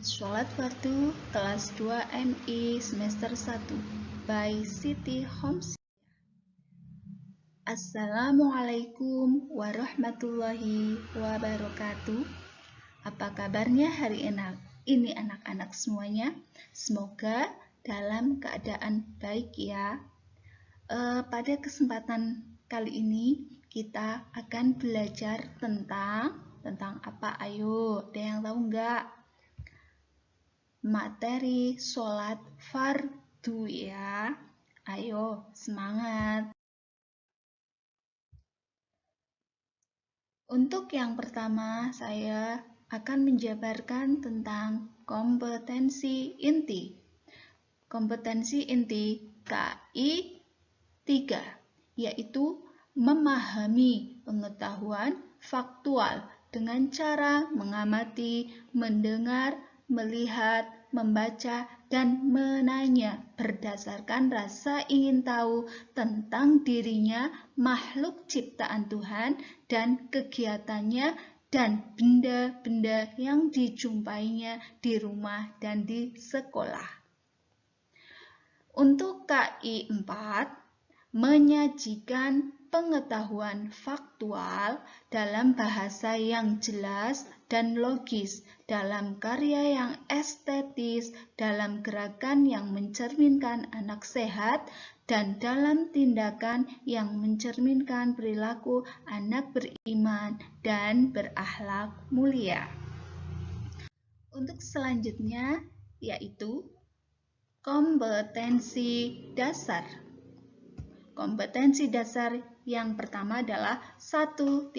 Sholat Fardu kelas 2 MI semester 1 by Siti Homsi. Assalamualaikum warahmatullahi wabarakatuh. Apa kabarnya hari ini anak-anak semuanya? Semoga dalam keadaan baik ya. Pada kesempatan kali ini kita akan belajar tentang apa? Ayo, ada yang tahu nggak? Materi sholat fardu ya. Ayo, semangat. Untuk yang pertama, saya akan menjabarkan tentang kompetensi inti. Kompetensi inti KI 3, yaitu memahami pengetahuan faktual dengan cara mengamati, mendengar, melihat, membaca, dan menanya berdasarkan rasa ingin tahu tentang dirinya, makhluk ciptaan Tuhan, dan kegiatannya, dan benda-benda yang dijumpainya di rumah dan di sekolah. Untuk KI 4, menyajikan pengetahuan faktual dalam bahasa yang jelas dan logis, dalam karya yang estetis, dalam gerakan yang mencerminkan anak sehat, dan dalam tindakan yang mencerminkan perilaku anak beriman dan berakhlak mulia. Untuk selanjutnya yaitu kompetensi dasar. Kompetensi dasar yang pertama adalah 1.4.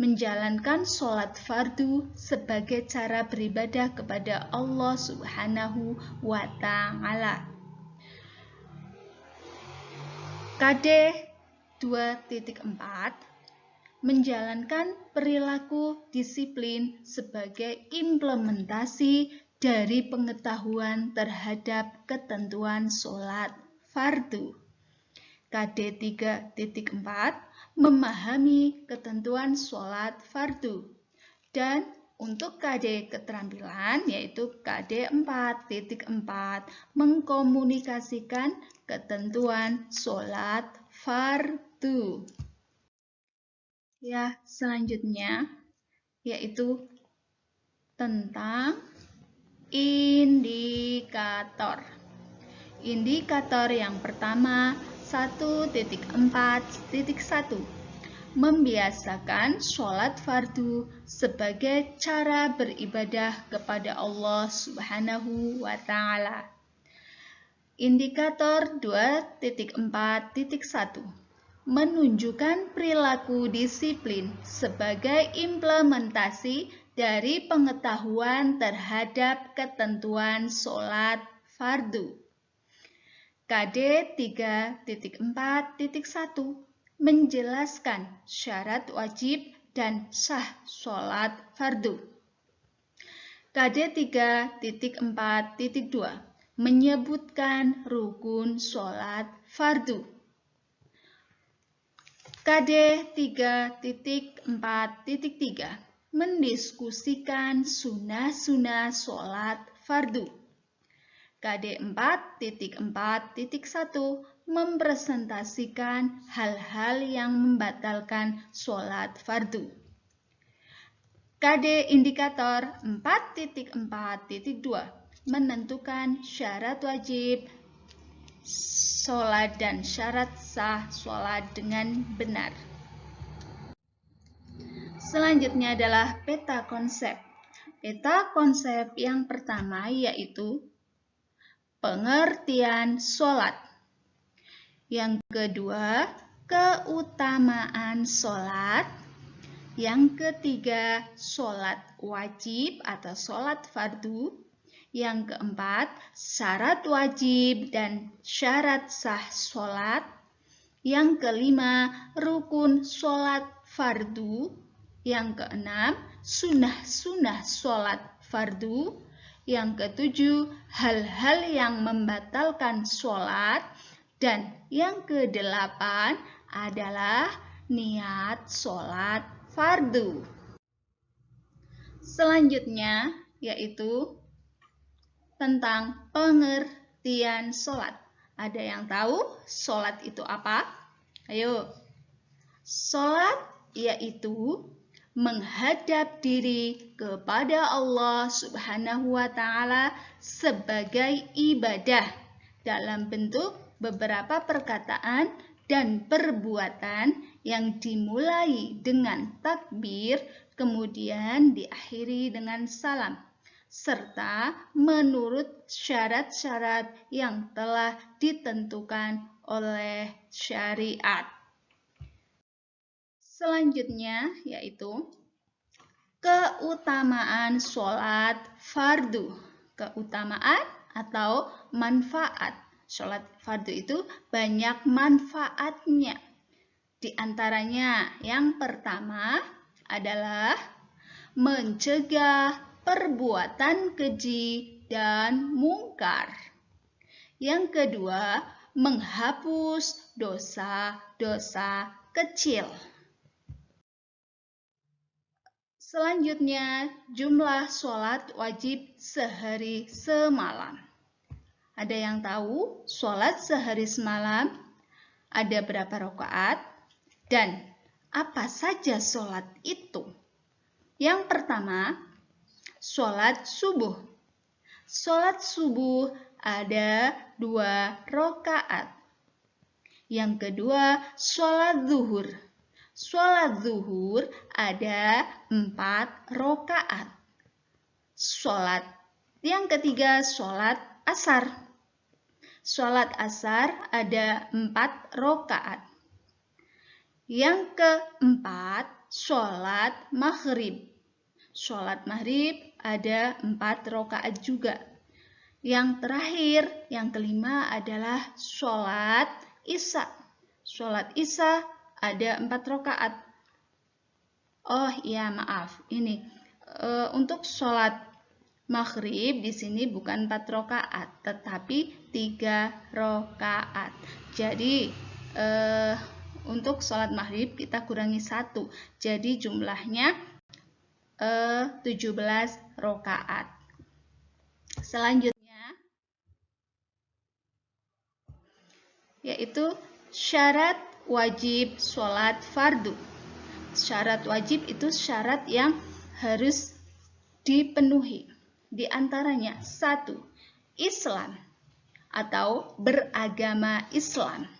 Menjalankan sholat fardu sebagai cara beribadah kepada Allah Subhanahu wa Ta'ala. KD 2.4. Menjalankan perilaku disiplin sebagai implementasi dari pengetahuan terhadap ketentuan sholat fardu. KD 3.4 memahami ketentuan sholat fardu. Dan untuk KD keterampilan yaitu KD 4.4 mengkomunikasikan ketentuan sholat fardu. Ya, selanjutnya yaitu tentang indikator. Indikator yang pertama 1.4.1. Membiasakan sholat fardu sebagai cara beribadah kepada Allah Subhanahu wa Ta'ala. Indikator 2.4.1. Menunjukkan perilaku disiplin sebagai implementasi dari pengetahuan terhadap ketentuan sholat fardu. KD 3.4.1 menjelaskan syarat wajib dan sah sholat fardu. KD 3.4.2 menyebutkan rukun sholat fardu. KD 3.4.3 mendiskusikan sunnah-sunnah sholat fardu. KD 4.4.1 mempresentasikan hal-hal yang membatalkan sholat fardu. KD indikator 4.4.2 menentukan syarat wajib sholat dan syarat sah sholat dengan benar. Selanjutnya adalah peta konsep. Peta konsep yang pertama yaitu pengertian sholat. Yang kedua, keutamaan sholat. Yang ketiga, sholat wajib atau sholat fardu. Yang keempat, syarat wajib dan syarat sah sholat. Yang kelima, rukun sholat fardu. Yang keenam, sunnah-sunnah sholat fardu. Yang ketujuh, hal-hal yang membatalkan sholat. Dan yang kedelapan adalah niat sholat fardu. Selanjutnya yaitu tentang pengertian sholat. Ada yang tahu sholat itu apa? Ayo. Sholat yaitu menghadap diri kepada Allah Subhanahu wa Ta'ala sebagai ibadah dalam bentuk beberapa perkataan dan perbuatan yang dimulai dengan takbir, kemudian diakhiri dengan salam, serta menurut syarat-syarat yang telah ditentukan oleh syariat. Selanjutnya yaitu keutamaan sholat fardu. Keutamaan atau manfaat. Sholat fardu itu banyak manfaatnya. Di antaranya yang pertama adalah mencegah perbuatan keji dan mungkar. Yang kedua, menghapus dosa-dosa kecil. Selanjutnya, jumlah sholat wajib sehari semalam. Ada yang tahu sholat sehari semalam ada berapa rakaat dan apa saja sholat itu? Yang pertama, sholat subuh. Sholat subuh ada 2 rakaat. Yang kedua, sholat zuhur. Sholat zuhur ada 4 rakaat. Sholat yang ketiga, sholat asar. Sholat asar ada 4 rakaat. Yang keempat, sholat maghrib. Sholat maghrib ada 4 rakaat juga. Yang terakhir, yang kelima adalah sholat isya. Sholat isya ada 4 rakaat. Oh iya, maaf. Ini untuk sholat maghrib di sini bukan 4 rakaat, tetapi 3 rakaat. Jadi untuk sholat maghrib kita kurangi 1. Jadi jumlahnya 17 rakaat. Selanjutnya yaitu syarat wajib sholat fardu. Syarat wajib itu syarat yang harus dipenuhi. Di antaranya 1. Islam atau beragama Islam.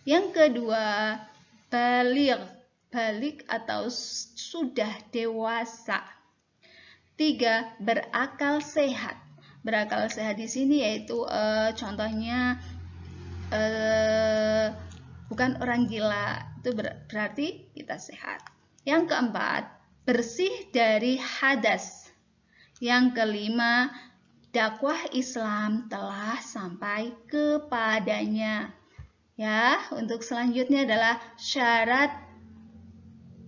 Yang kedua, balik atau sudah dewasa. 3. Berakal sehat. Berakal sehat di sini yaitu contohnya bukan orang gila, itu berarti kita sehat. Yang keempat, bersih dari hadas. Yang kelima, dakwah Islam telah sampai kepadanya. Ya, untuk selanjutnya adalah syarat.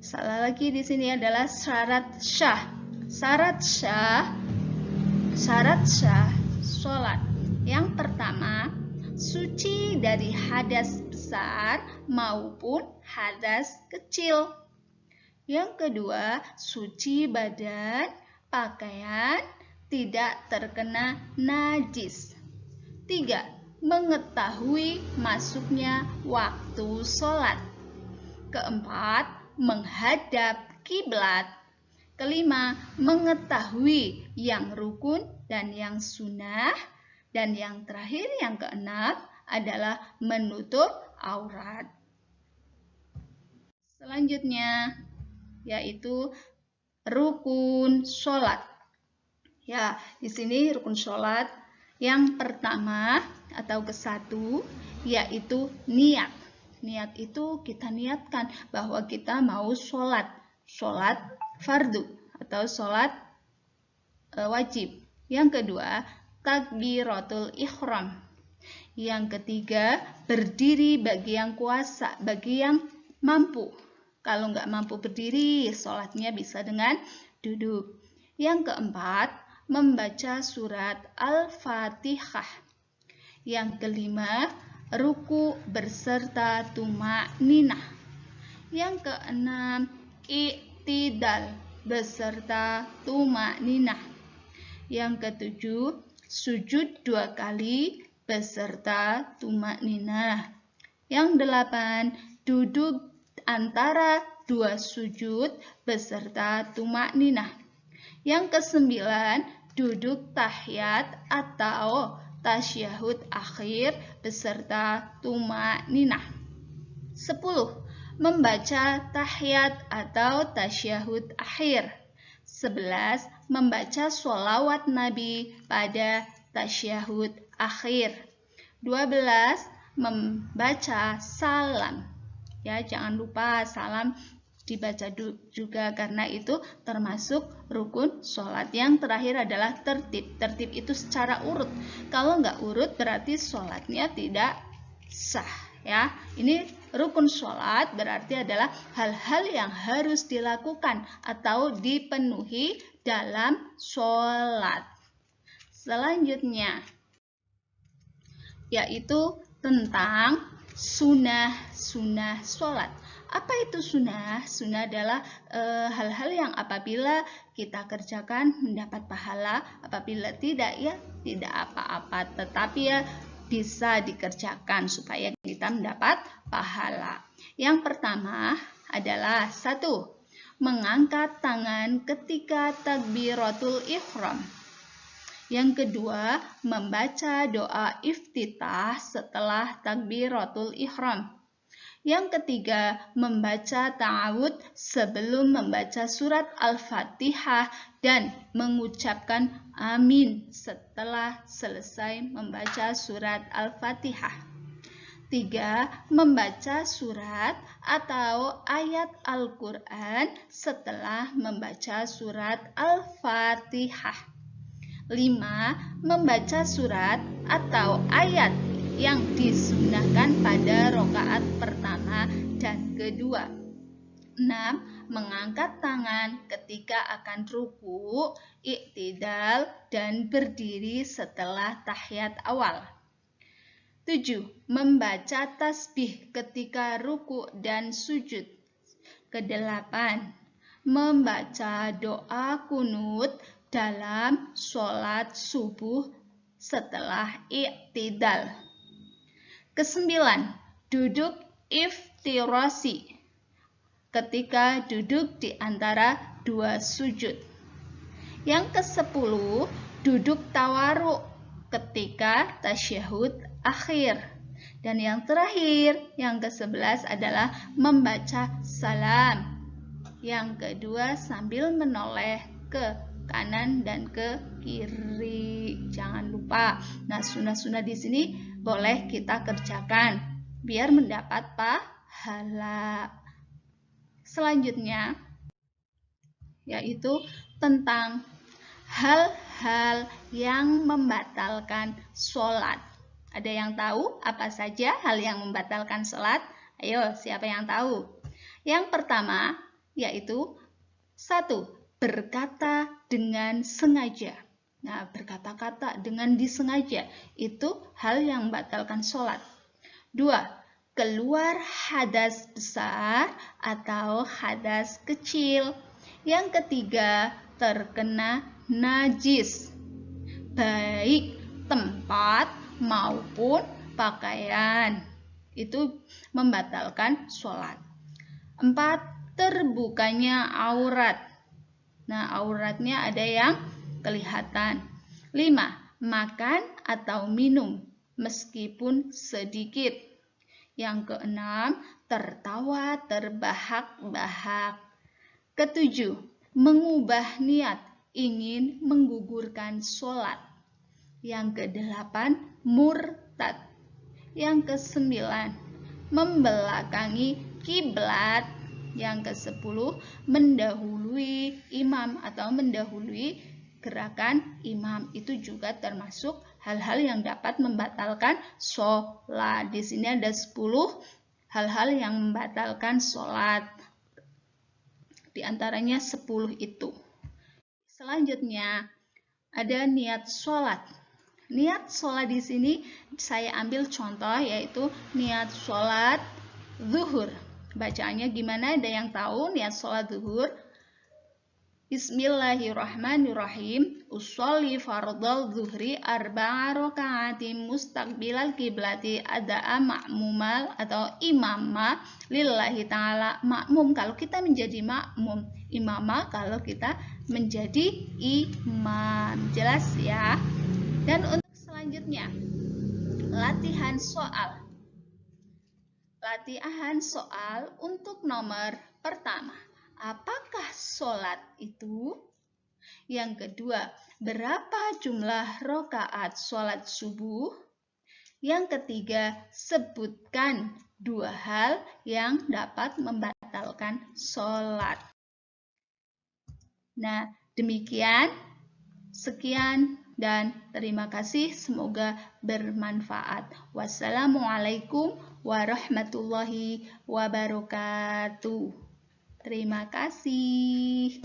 Salah lagi di sini adalah syarat syah. Syarat syah sholat. Yang pertama, suci dari hadas besar maupun hadas kecil. Yang kedua, suci badan, pakaian, tidak terkena najis. 3. Mengetahui masuknya waktu sholat. Keempat, menghadap kiblat. Kelima, mengetahui yang rukun dan yang sunnah. Dan yang terakhir, yang keenam adalah menutup aurat. Selanjutnya yaitu rukun sholat. Ya, di sini rukun sholat yang pertama atau ke-1 yaitu niat. Niat itu kita niatkan bahwa kita mau sholat fardu atau sholat wajib. Yang kedua, takbiratul ihram. Yang ketiga, berdiri bagi yang kuasa, bagi yang mampu. Kalau nggak mampu berdiri, sholatnya bisa dengan duduk. Yang keempat, membaca surat Al-Fatihah. Yang kelima, ruku berserta tumakninah. Yang keenam, i'tidal beserta tumakninah. Yang ketujuh, sujud 2 kali beserta tumakninah. Yang delapan, duduk antara 2 sujud beserta tumakninah. Yang kesembilan, duduk tahiyat atau tasyahud akhir beserta tumakninah. 10. Membaca tahiyat atau tasyahud akhir. 11. Membaca sholawat Nabi pada tasyahud akhir. 12. Membaca salam. Ya, jangan lupa salam dibaca juga karena itu termasuk rukun sholat. Yang terakhir adalah tertib. Tertib itu secara urut. Kalau nggak urut berarti sholatnya tidak sah. Ya, ini rukun sholat berarti adalah hal-hal yang harus dilakukan atau dipenuhi dalam sholat. Selanjutnya yaitu tentang sunnah-sunnah sholat. Apa itu sunnah? Sunnah adalah hal-hal yang apabila kita kerjakan mendapat pahala, apabila tidak ya tidak apa-apa, tetapi ya bisa dikerjakan supaya kita mendapat pahala. Yang pertama adalah 1. Mengangkat tangan ketika takbiratul ihram. Yang kedua, membaca doa iftitah setelah takbiratul ihram. Yang ketiga, membaca ta'awud sebelum membaca surat Al-Fatihah dan mengucapkan amin setelah selesai membaca surat Al-Fatihah. 3. Membaca surat atau ayat Al-Quran setelah membaca surat Al-Fatihah. 5. Membaca surat atau ayat yang disunahkan pada rakaat pertama dan kedua. 6. Mengangkat tangan ketika akan ruku, iktidal, dan berdiri setelah tahiyat awal. 7. Membaca tasbih ketika ruku dan sujud. Ke-8. Membaca doa kunut dalam sholat subuh setelah iktidal. Ke-9. Duduk iftirasi ketika duduk di antara 2 sujud. Yang ke-10. Duduk tawaruk ketika tasyahud akhir. Dan yang terakhir, yang ke-11 adalah membaca salam. Yang kedua sambil menoleh ke kanan dan ke kiri. Jangan lupa. Nah, sunnah-sunnah di sini boleh kita kerjakan biar mendapat pahala. Selanjutnya yaitu tentang hal-hal yang membatalkan sholat. Ada yang tahu apa saja hal yang membatalkan sholat? Ayo, siapa yang tahu? Yang pertama yaitu 1. Berkata dengan sengaja. Nah, berkata-kata dengan disengaja itu hal yang membatalkan sholat. 2. Keluar hadas besar atau hadas kecil. Yang ketiga, terkena najis, baik tempat maupun pakaian. Itu membatalkan sholat. 4. Terbukanya aurat. Nah, auratnya ada yang kelihatan. 5. Makan atau minum meskipun sedikit. Yang ke-6, tertawa terbahak-bahak. Ke-7, mengubah niat ingin menggugurkan sholat. Yang ke-8, murtad. Yang ke-9, membelakangi kiblat. Yang ke-10, mendahului imam atau mendahului gerakan imam. Itu juga termasuk hal-hal yang dapat membatalkan sholat. Di sini ada 10 hal-hal yang membatalkan sholat. Di antaranya 10 itu. Selanjutnya ada niat sholat. Niat sholat di sini saya ambil contoh yaitu niat sholat zuhur. Bacaannya gimana? Ada yang tahu niat sholat zuhur? Bismillahirrahmanirrahim. Usolli fardal zuhri arba'a raka'atin mustaqbilal kiblati ada'a ma'mumal atau imamah lillahi ta'ala. Makmum kalau kita menjadi makmum, imamah kalau kita menjadi imam. Jelas ya? Dan untuk selanjutnya, latihan soal. Latihan soal untuk nomor pertama. Apakah sholat itu? Yang kedua, berapa jumlah rakaat sholat subuh? Yang ketiga, sebutkan 2 hal yang dapat membatalkan sholat. Nah, demikian. Sekian dan terima kasih. Semoga bermanfaat. Wassalamualaikum warahmatullahi wabarakatuh. Terima kasih.